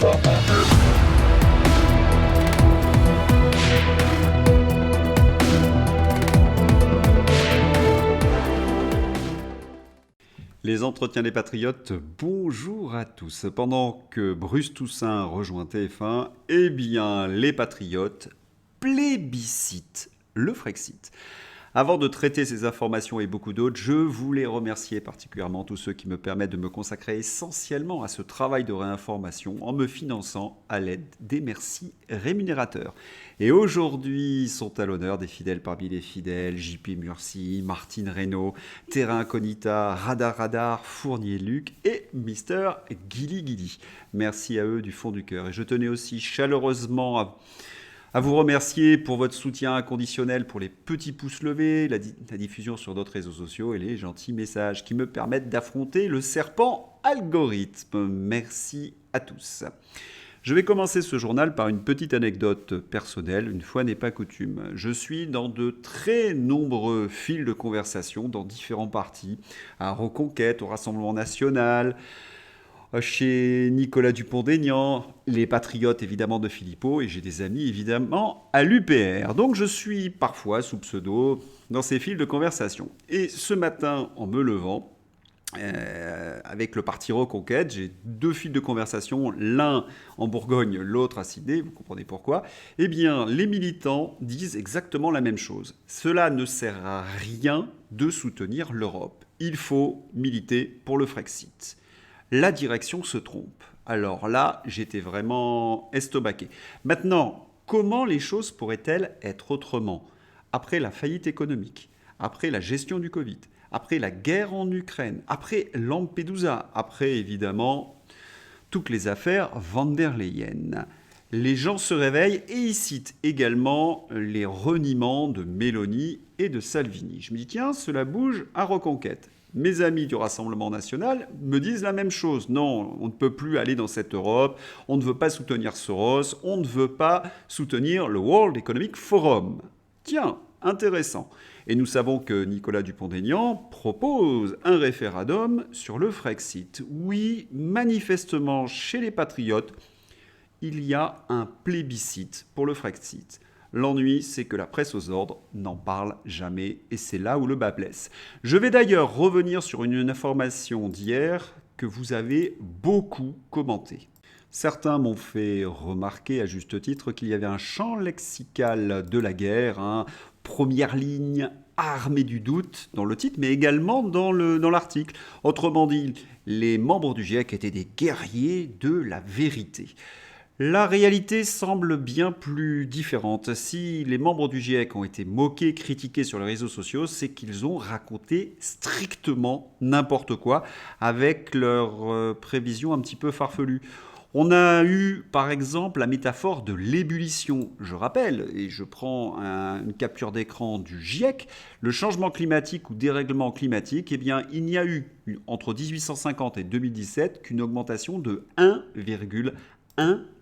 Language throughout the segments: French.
Les entretiens des patriotes, bonjour à tous. Pendant que Bruce Toussaint rejoint TF1, eh bien, les patriotes plébiscitent le Frexit. Avant de traiter ces informations et beaucoup d'autres, je voulais remercier particulièrement tous ceux qui me permettent de me consacrer essentiellement à ce travail de réinformation en me finançant à l'aide des merci rémunérateurs. Et aujourd'hui sont à l'honneur des fidèles parmi les fidèles, JP Murcy, Martine Reynaud, Terra Incognita, Radar, Fournier Luc et Mister Guili Guili. Merci à eux du fond du cœur. Et je tenais aussi chaleureusement à vous remercier pour votre soutien inconditionnel, pour les petits pouces levés, la diffusion sur d'autres réseaux sociaux et les gentils messages qui me permettent d'affronter le serpent algorithme. Merci à tous. Je vais commencer ce journal par une petite anecdote personnelle, une fois n'est pas coutume. Je suis dans de très nombreux fils de conversation dans différents partis, à Reconquête, au Rassemblement National, chez Nicolas Dupont-Aignan, les patriotes évidemment de Philippot, et j'ai des amis évidemment à l'UPR. Donc je suis parfois sous pseudo dans ces fils de conversation. Et ce matin, en me levant, avec le parti Reconquête, j'ai deux fils de conversation, l'un en Bourgogne, l'autre à Sydney, vous comprenez pourquoi. Eh bien, les militants disent exactement la même chose. Cela ne sert à rien de soutenir l'Europe. Il faut militer pour le Frexit. La direction se trompe. Alors là, j'étais vraiment estomaqué. Maintenant, comment les choses pourraient-elles être autrement ? Après la faillite économique, après la gestion du Covid, après la guerre en Ukraine, après Lampedusa, après évidemment toutes les affaires Van der Leyen. Les gens se réveillent et ils citent également les reniements de Meloni et de Salvini. Je me dis, tiens, cela bouge à Reconquête. Mes amis du Rassemblement National me disent la même chose. Non, on ne peut plus aller dans cette Europe, on ne veut pas soutenir Soros, on ne veut pas soutenir le World Economic Forum. Tiens, intéressant. Et nous savons que Nicolas Dupont-Aignan propose un référendum sur le Frexit. Oui, manifestement, chez les patriotes, il y a un plébiscite pour le Frexit. L'ennui, c'est que la presse aux ordres n'en parle jamais, et c'est là où le bas blesse. Je vais d'ailleurs revenir sur une information d'hier que vous avez beaucoup commentée. Certains m'ont fait remarquer à juste titre qu'il y avait un champ lexical de la guerre, première ligne, armée du doute dans le titre, mais également dans l'article. Autrement dit, les membres du GIEC étaient des guerriers de la vérité. La réalité semble bien plus différente. Si les membres du GIEC ont été moqués, critiqués sur les réseaux sociaux, c'est qu'ils ont raconté strictement n'importe quoi avec leurs prévisions un petit peu farfelues. On a eu par exemple la métaphore de l'ébullition. Je rappelle, et je prends une capture d'écran du GIEC, le changement climatique ou dérèglement climatique, eh bien, il n'y a eu entre 1850 et 2017 qu'une augmentation de 1,1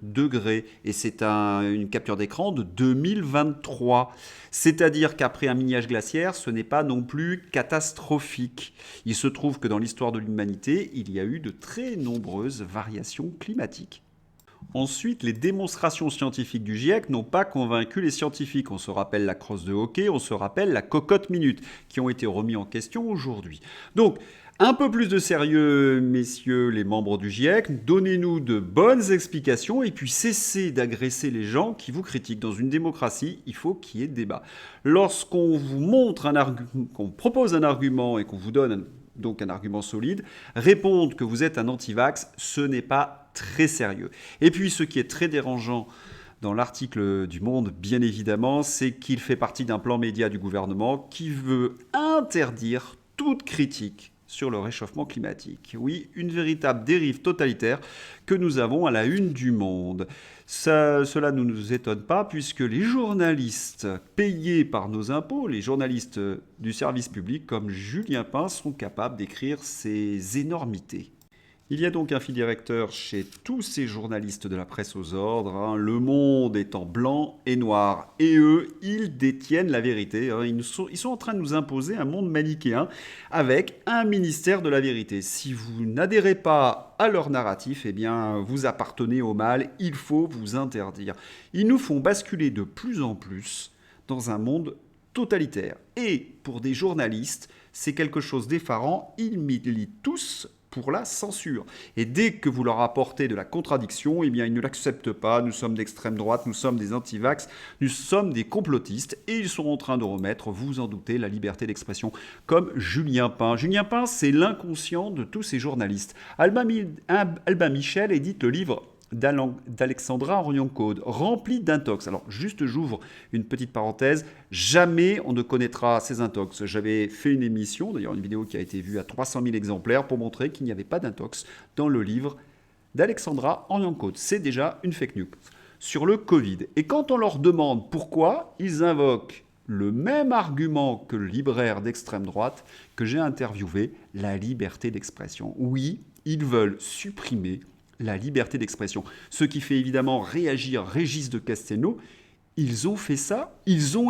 degré. Et c'est une capture d'écran de 2023. C'est-à-dire qu'après un mini-âge glaciaire, ce n'est pas non plus catastrophique. Il se trouve que dans l'histoire de l'humanité, il y a eu de très nombreuses variations climatiques. Ensuite, les démonstrations scientifiques du GIEC n'ont pas convaincu les scientifiques. On se rappelle la crosse de hockey, on se rappelle la cocotte minute, qui ont été remis en question aujourd'hui. Donc, un peu plus de sérieux, messieurs les membres du GIEC, donnez-nous de bonnes explications et puis cessez d'agresser les gens qui vous critiquent. Dans une démocratie, il faut qu'il y ait débat. Lorsqu'on vous montre qu'on propose un argument et qu'on vous donne donc un argument solide, répondre que vous êtes un anti-vax, ce n'est pas très sérieux. Et puis ce qui est très dérangeant dans l'article du Monde, bien évidemment, c'est qu'il fait partie d'un plan média du gouvernement qui veut interdire toute critique sur le réchauffement climatique. Oui, une véritable dérive totalitaire que nous avons à la une du Monde. Cela ne nous étonne pas puisque les journalistes payés par nos impôts, les journalistes du service public comme Julien Pin sont capables d'écrire ces énormités. Il y a donc un fil directeur chez tous ces journalistes de la presse aux ordres, hein. Le monde est en blanc et noir. Et eux, ils détiennent la vérité, hein. Ils sont en train de nous imposer un monde manichéen avec un ministère de la vérité. Si vous n'adhérez pas à leur narratif, eh bien, vous appartenez au mal. Il faut vous interdire. Ils nous font basculer de plus en plus dans un monde totalitaire. Et pour des journalistes, c'est quelque chose d'effarant. Ils militent tous pour la censure. Et dès que vous leur apportez de la contradiction, eh bien, ils ne l'acceptent pas. Nous sommes d'extrême droite, nous sommes des antivax, nous sommes des complotistes, et ils sont en train de remettre, vous en doutez, la liberté d'expression, comme Julien Pain. Julien Pain, c'est l'inconscient de tous ces journalistes. Albin Michel édite le livre d'Alexandra Orion-Code, rempli d'intox. Alors, juste j'ouvre une petite parenthèse, jamais on ne connaîtra ces intox. J'avais fait une émission, d'ailleurs une vidéo qui a été vue à 300 000 exemplaires, pour montrer qu'il n'y avait pas d'intox dans le livre d'Alexandra Orion-Code. C'est déjà une fake news sur le Covid. Et quand on leur demande pourquoi, ils invoquent le même argument que le libraire d'extrême droite que j'ai interviewé, la liberté d'expression. Oui, ils veulent supprimer la liberté d'expression. Ce qui fait évidemment réagir Régis de Castelnau. Ils ont fait ça, ils ont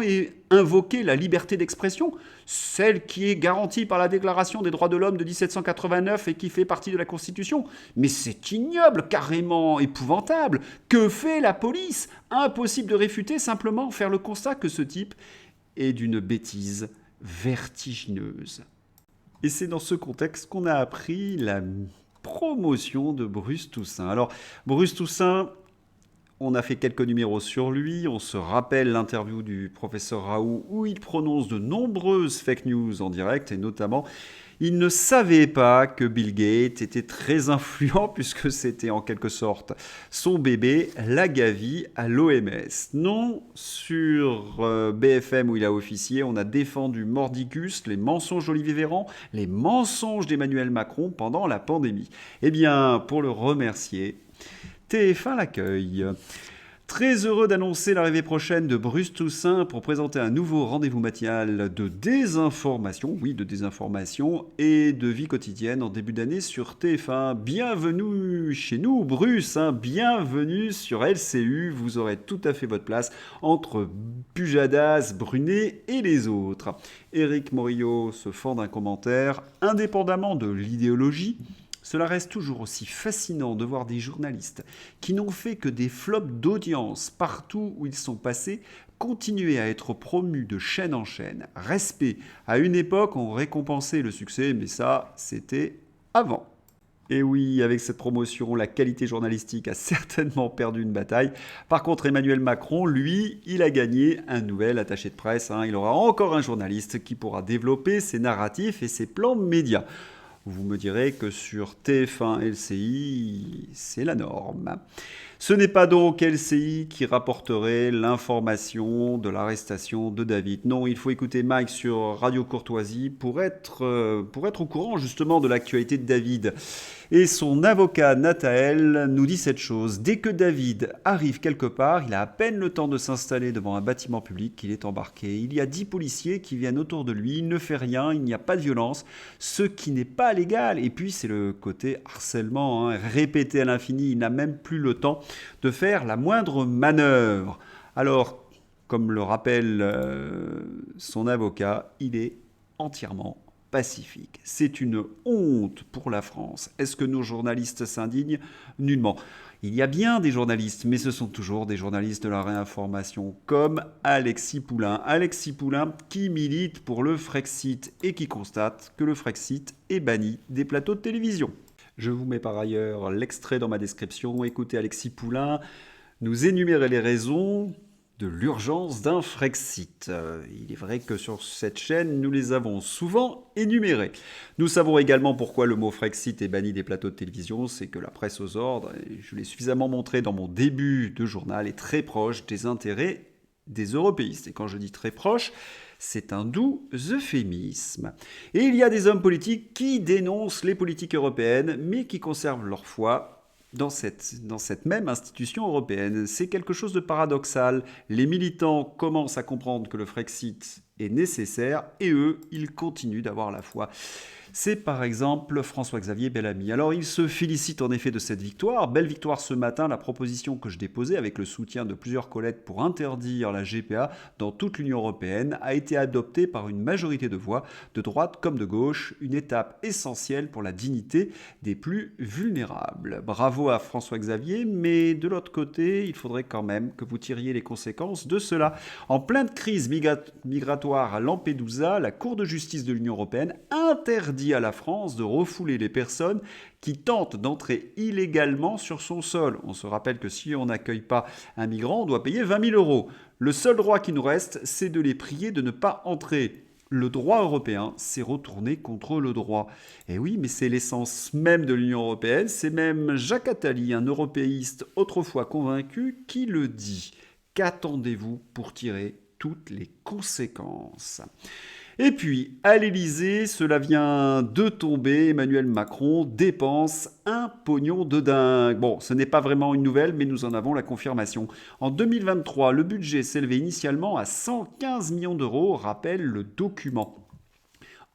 invoqué la liberté d'expression, celle qui est garantie par la Déclaration des droits de l'homme de 1789 et qui fait partie de la Constitution. Mais c'est ignoble, carrément épouvantable. Que fait la police? Impossible de réfuter, simplement faire le constat que ce type est d'une bêtise vertigineuse. Et c'est dans ce contexte qu'on a appris la promotion de Bruce Toussaint. Alors, Bruce Toussaint, on a fait quelques numéros sur lui. On se rappelle l'interview du professeur Raoult où il prononce de nombreuses fake news en direct, et notamment, il ne savait pas que Bill Gates était très influent puisque c'était en quelque sorte son bébé, la Gavi, à l'OMS. Non, sur BFM où il a officié, on a défendu mordicus les mensonges d'Olivier Véran, les mensonges d'Emmanuel Macron pendant la pandémie. Eh bien, pour le remercier, TF1 l'accueille. Très heureux d'annoncer l'arrivée prochaine de Bruce Toussaint pour présenter un nouveau rendez-vous matinal de désinformation, oui, de désinformation et de vie quotidienne en début d'année sur TF1. Bienvenue chez nous, Bruce, hein, bienvenue sur LCU. Vous aurez tout à fait votre place entre Pujadas, Brunet et les autres. Éric Morillo se fend d'un commentaire. Indépendamment de l'idéologie, cela reste toujours aussi fascinant de voir des journalistes qui n'ont fait que des flops d'audience partout où ils sont passés continuer à être promus de chaîne en chaîne. Respect. À une époque, on récompensait le succès, mais ça, c'était avant. Et oui, avec cette promotion, la qualité journalistique a certainement perdu une bataille. Par contre, Emmanuel Macron, lui, il a gagné un nouvel attaché de presse, hein. Il aura encore un journaliste qui pourra développer ses narratifs et ses plans médias. Vous me direz que sur TF1 LCI, c'est la norme. Ce n'est pas donc LCI qui rapporterait l'information de l'arrestation de David. Non, il faut écouter Mike sur Radio Courtoisie pour être au courant justement de l'actualité de David. Et son avocat Nathael nous dit cette chose. Dès que David arrive quelque part, il a à peine le temps de s'installer devant un bâtiment public qu'il est embarqué. Il y a 10 policiers qui viennent autour de lui, il ne fait rien, il n'y a pas de violence, ce qui n'est pas légal. Et puis c'est le côté harcèlement, hein, répété à l'infini, il n'a même plus le temps de faire la moindre manœuvre. Alors, comme le rappelle son avocat, il est entièrement pacifique. C'est une honte pour la France. Est-ce que nos journalistes s'indignent? Nullement. Il y a bien des journalistes, mais ce sont toujours des journalistes de la réinformation, comme Alexis Poulain. Alexis Poulain qui milite pour le Frexit et qui constate que le Frexit est banni des plateaux de télévision. Je vous mets par ailleurs l'extrait dans ma description. Écoutez Alexis Poulain nous énumérer les raisons de l'urgence d'un Frexit. Il est vrai que sur cette chaîne, nous les avons souvent énumérés. Nous savons également pourquoi le mot Frexit est banni des plateaux de télévision. C'est que la presse aux ordres, et je l'ai suffisamment montré dans mon début de journal, est très proche des intérêts des européistes. Et quand je dis très proche, c'est un doux euphémisme. Et il y a des hommes politiques qui dénoncent les politiques européennes, mais qui conservent leur foi dans cette même institution européenne. C'est quelque chose de paradoxal. Les militants commencent à comprendre que le Frexit est nécessaire et eux, ils continuent d'avoir la foi. C'est par exemple François-Xavier Bellamy. Alors il se félicite en effet de cette victoire. Belle victoire ce matin, la proposition que je déposais avec le soutien de plusieurs collègues pour interdire la GPA dans toute l'Union européenne a été adoptée par une majorité de voix, de droite comme de gauche, une étape essentielle pour la dignité des plus vulnérables. Bravo à François-Xavier, mais de l'autre côté, il faudrait quand même que vous tiriez les conséquences de cela. En pleine crise migratoire à Lampedusa, la Cour de justice de l'Union européenne interdit à la France de refouler les personnes qui tentent d'entrer illégalement sur son sol. On se rappelle que si on n'accueille pas un migrant, on doit payer 20 000 euros. Le seul droit qui nous reste, c'est de les prier de ne pas entrer. Le droit européen s'est retourné contre le droit. Et oui, mais c'est l'essence même de l'Union européenne. C'est même Jacques Attali, un européiste autrefois convaincu, qui le dit. Qu'attendez-vous pour tirer toutes les conséquences ? Et puis, à l'Élysée, cela vient de tomber, Emmanuel Macron dépense un pognon de dingue. Bon, ce n'est pas vraiment une nouvelle, mais nous en avons la confirmation. En 2023, le budget s'élevait initialement à 115 millions d'euros, rappelle le document.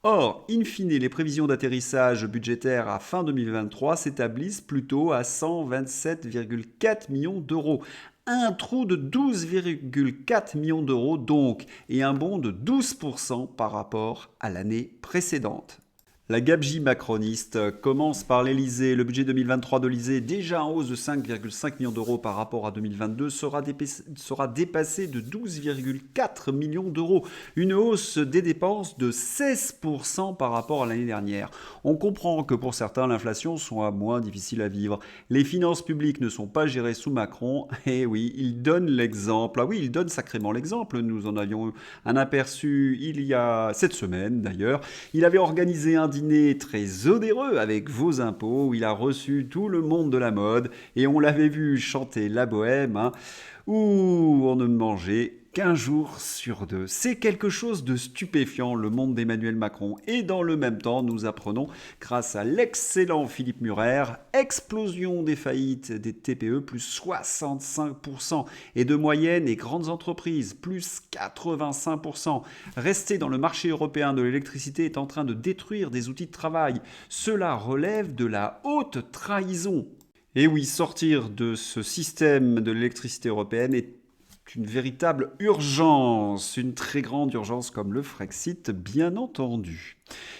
Or, in fine, les prévisions d'atterrissage budgétaire à fin 2023 s'établissent plutôt à 127,4 millions d'euros. Un trou de 12,4 millions d'euros donc, et un bond de 12% par rapport à l'année précédente. La gabegie macroniste commence par l'Elysée. Le budget 2023 de l'Elysée, déjà en hausse de 5,5 millions d'euros par rapport à 2022, sera dépassé de 12,4 millions d'euros. Une hausse des dépenses de 16% par rapport à l'année dernière. On comprend que pour certains, l'inflation soit moins difficile à vivre. Les finances publiques ne sont pas gérées sous Macron. Et oui, il donne l'exemple. Ah oui, il donne sacrément l'exemple. Nous en avions eu un aperçu il y a cette semaine d'ailleurs. Il avait organisé un dîner très onéreux avec vos impôts, où il a reçu tout le monde de la mode, et on l'avait vu chanter la bohème, où on ne mangeait qu'un jour sur deux. C'est quelque chose de stupéfiant, le monde d'Emmanuel Macron. Et dans le même temps, nous apprenons, grâce à l'excellent Philippe Murer, explosion des faillites des TPE, plus 65%, et de moyennes et grandes entreprises, plus 85%. Rester dans le marché européen de l'électricité est en train de détruire des outils de travail. Cela relève de la haute trahison. Et oui, sortir de ce système de l'électricité européenne est une véritable urgence, une très grande urgence comme le Frexit, bien entendu.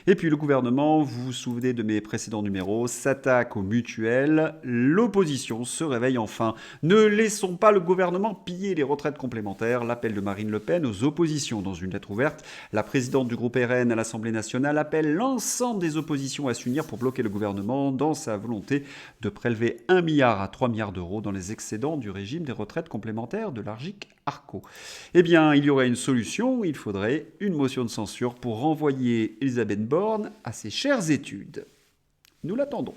Et puis le gouvernement, vous vous souvenez de mes précédents numéros, s'attaque aux mutuelles. L'opposition se réveille enfin. Ne laissons pas le gouvernement piller les retraites complémentaires. L'appel de Marine Le Pen aux oppositions. Dans une lettre ouverte, la présidente du groupe RN à l'Assemblée nationale appelle l'ensemble des oppositions à s'unir pour bloquer le gouvernement dans sa volonté de prélever 1 milliard à 3 milliards d'euros dans les excédents du régime des retraites complémentaires de l'Argic-Arco. Eh bien, il y aurait une solution. Il faudrait une motion de censure pour renvoyer Elisabeth Borne à ses chères études. Nous l'attendons.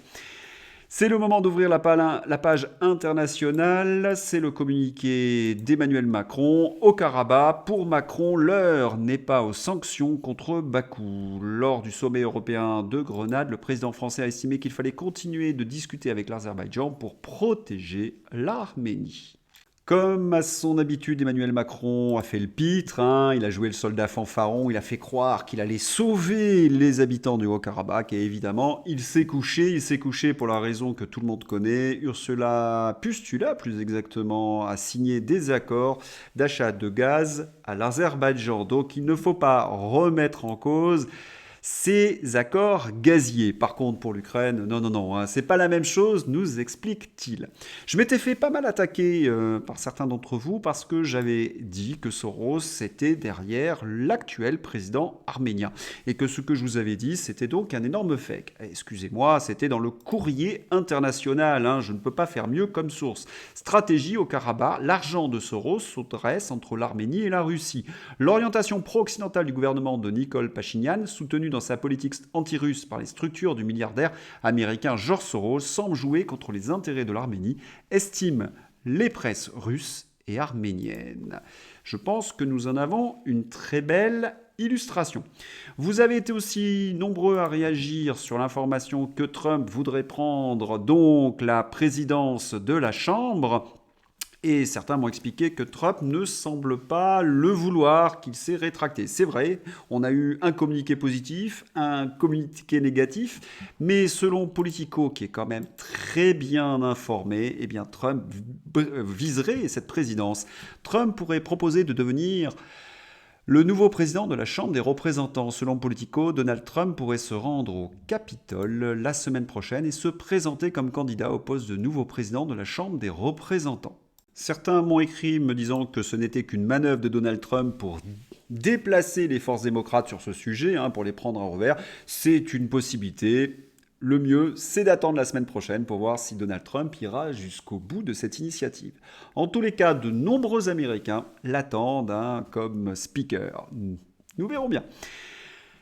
C'est le moment d'ouvrir la page internationale. C'est le communiqué d'Emmanuel Macron au Karabakh. Pour Macron, l'heure n'est pas aux sanctions contre Bakou. Lors du sommet européen de Grenade, le président français a estimé qu'il fallait continuer de discuter avec l'Azerbaïdjan pour protéger l'Arménie. Comme à son habitude, Emmanuel Macron a fait le pitre, il a joué le soldat fanfaron, il a fait croire qu'il allait sauver les habitants du Haut-Karabakh et évidemment, il s'est couché pour la raison que tout le monde connaît. Ursula Pustula, plus exactement, a signé des accords d'achat de gaz à l'Azerbaïdjan. Donc il ne faut pas remettre en cause ces accords gaziers. Par contre, pour l'Ukraine, non, c'est pas la même chose, nous explique-t-il. Je m'étais fait pas mal attaquer par certains d'entre vous parce que j'avais dit que Soros était derrière l'actuel président arménien et que ce que je vous avais dit, c'était donc un énorme fake. Excusez-moi, c'était dans le courrier international, je ne peux pas faire mieux comme source. Stratégie au Karabakh, l'argent de Soros s'adresse entre l'Arménie et la Russie. L'orientation pro-occidentale du gouvernement de Nicole Pachinian, soutenue dans sa politique anti-russe par les structures du milliardaire américain George Soros, semble jouer contre les intérêts de l'Arménie, estiment les presses russes et arméniennes. Je pense que nous en avons une très belle illustration. Vous avez été aussi nombreux à réagir sur l'information que Trump voudrait prendre donc la présidence de la Chambre. Et certains m'ont expliqué que Trump ne semble pas le vouloir, qu'il s'est rétracté. C'est vrai, on a eu un communiqué positif, un communiqué négatif, mais selon Politico, qui est quand même très bien informé, eh bien Trump viserait cette présidence. Trump pourrait proposer de devenir le nouveau président de la Chambre des représentants. Selon Politico, Donald Trump pourrait se rendre au Capitole la semaine prochaine et se présenter comme candidat au poste de nouveau président de la Chambre des représentants. Certains m'ont écrit me disant que ce n'était qu'une manœuvre de Donald Trump pour déplacer les forces démocrates sur ce sujet, pour les prendre à revers. C'est une possibilité. Le mieux, c'est d'attendre la semaine prochaine pour voir si Donald Trump ira jusqu'au bout de cette initiative. En tous les cas, de nombreux Américains l'attendent comme speaker. Nous verrons bien.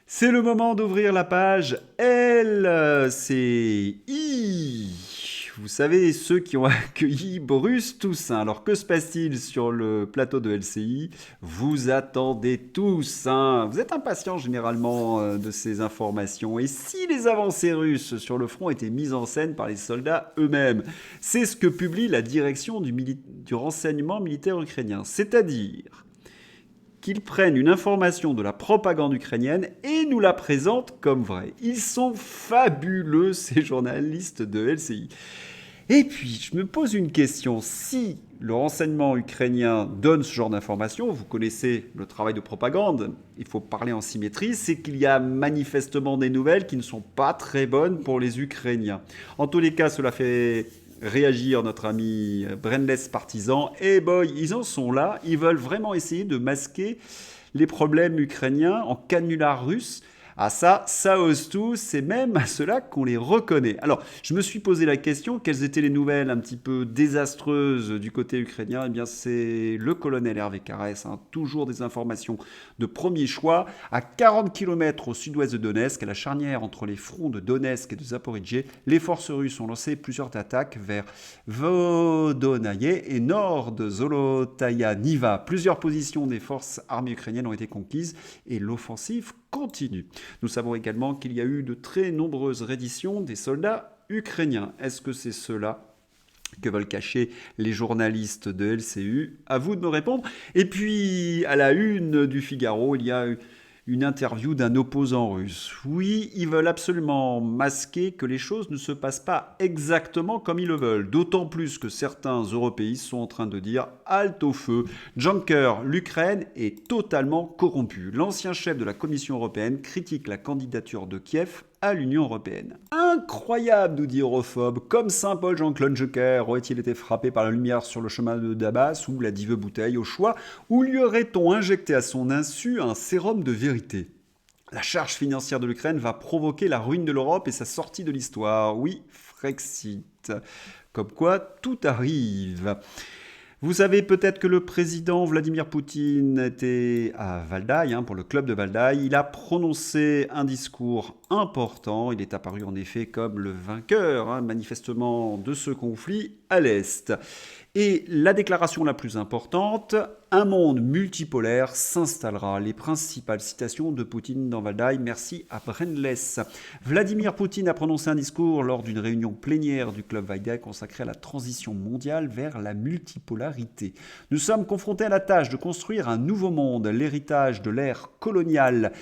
C'est le moment d'ouvrir la page LCI. Vous savez, ceux qui ont accueilli Bruce Toussaint. Alors, que se passe-t-il sur le plateau de LCI? Vous attendez tous. Vous êtes impatients généralement de ces informations. Et si les avancées russes sur le front étaient mises en scène par les soldats eux-mêmes? C'est ce que publie la direction du renseignement militaire ukrainien. C'est-à-dire qu'ils prennent une information de la propagande ukrainienne et nous la présentent comme vraie. Ils sont fabuleux, ces journalistes de LCI. Et puis, je me pose une question. Si le renseignement ukrainien donne ce genre d'informations, vous connaissez le travail de propagande, il faut parler en symétrie, c'est qu'il y a manifestement des nouvelles qui ne sont pas très bonnes pour les Ukrainiens. En tous les cas, cela fait réagir notre ami Brainless Partisan. Et boy, ils en sont là. Ils veulent vraiment essayer de masquer les problèmes ukrainiens en canular russe. Ah ça ose tout, c'est même à cela qu'on les reconnaît. Alors, je me suis posé la question, quelles étaient les nouvelles un petit peu désastreuses du côté ukrainien? Eh bien, c'est le colonel Hervé Carès, toujours des informations de premier choix. À 40 km au sud-ouest de Donetsk, à la charnière entre les fronts de Donetsk et de Zaporijie, les forces russes ont lancé plusieurs attaques vers Vodonaye et nord de Zolotaya Niva. Plusieurs positions des forces armées ukrainiennes ont été conquises et l'offensive continue. Nous savons également qu'il y a eu de très nombreuses redditions des soldats ukrainiens. Est-ce que c'est cela que veulent cacher les journalistes de LCU? À vous de me répondre. Et puis, à la une du Figaro, il y a une interview d'un opposant russe. Oui, ils veulent absolument masquer que les choses ne se passent pas exactement comme ils le veulent. D'autant plus que certains européistes sont en train de dire « halte au feu ». Juncker, l'Ukraine est totalement corrompue. L'ancien chef de la Commission européenne critique la candidature de Kiev à l'Union européenne. Incroyable, nous dit Europhobe, comme Saint Paul Jean-Claude Juncker aurait-il été frappé par la lumière sur le chemin de Damas ou la dive bouteille au choix, ou lui aurait-on injecté à son insu un sérum de vérité? La charge financière de l'Ukraine va provoquer la ruine de l'Europe et sa sortie de l'histoire. Oui, Frexit. Comme quoi, tout arrive. Vous savez peut-être que le président Vladimir Poutine était à Valdaï, pour le club de Valdaï. Il a prononcé un discours important. Il est apparu en effet comme le vainqueur, manifestement, de ce conflit à l'Est. Et la déclaration la plus importante, un monde multipolaire s'installera. Les principales citations de Poutine dans Valdaï, merci à Brainless. Vladimir Poutine a prononcé un discours lors d'une réunion plénière du club Valdaï consacrée à la transition mondiale vers la multipolarité. Nous sommes confrontés à la tâche de construire un nouveau monde. L'héritage de l'ère coloniale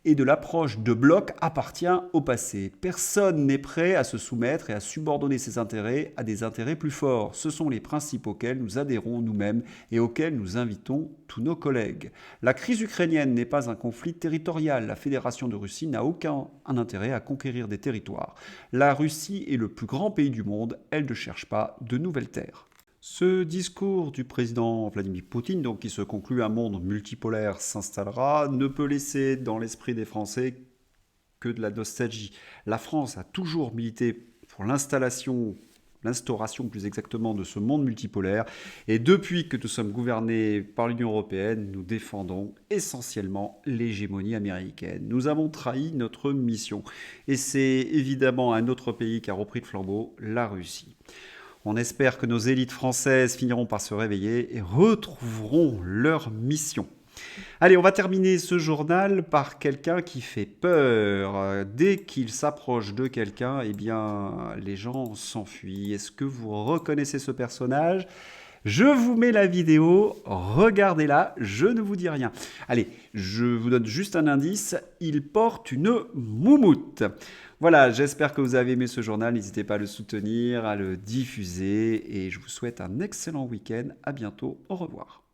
et de l'approche de bloc appartient au passé. Personne n'est prêt à se soumettre et à subordonner ses intérêts à des intérêts plus forts. Ce sont les principes auxquels nous adhérons nous-mêmes et auxquels nous invitons tous nos collègues. La crise ukrainienne n'est pas un conflit territorial. La Fédération de Russie n'a aucun intérêt à conquérir des territoires. La Russie est le plus grand pays du monde. Elle ne cherche pas de nouvelles terres. Ce discours du président Vladimir Poutine, donc qui se conclut un monde multipolaire s'installera, ne peut laisser dans l'esprit des Français que de la nostalgie. La France a toujours milité pour l'instauration plus exactement de ce monde multipolaire. Et depuis que nous sommes gouvernés par l'Union européenne, nous défendons essentiellement l'hégémonie américaine. Nous avons trahi notre mission. Et c'est évidemment un autre pays qui a repris le flambeau, la Russie. On espère que nos élites françaises finiront par se réveiller et retrouveront leur mission. Allez, on va terminer ce journal par quelqu'un qui fait peur. Dès qu'il s'approche de quelqu'un, eh bien, les gens s'enfuient. Est-ce que vous reconnaissez ce personnage ? Je vous mets la vidéo, regardez-la, je ne vous dis rien. Allez, je vous donne juste un indice, il porte une moumoute. Voilà, j'espère que vous avez aimé ce journal, n'hésitez pas à le soutenir, à le diffuser et je vous souhaite un excellent week-end. À bientôt, au revoir.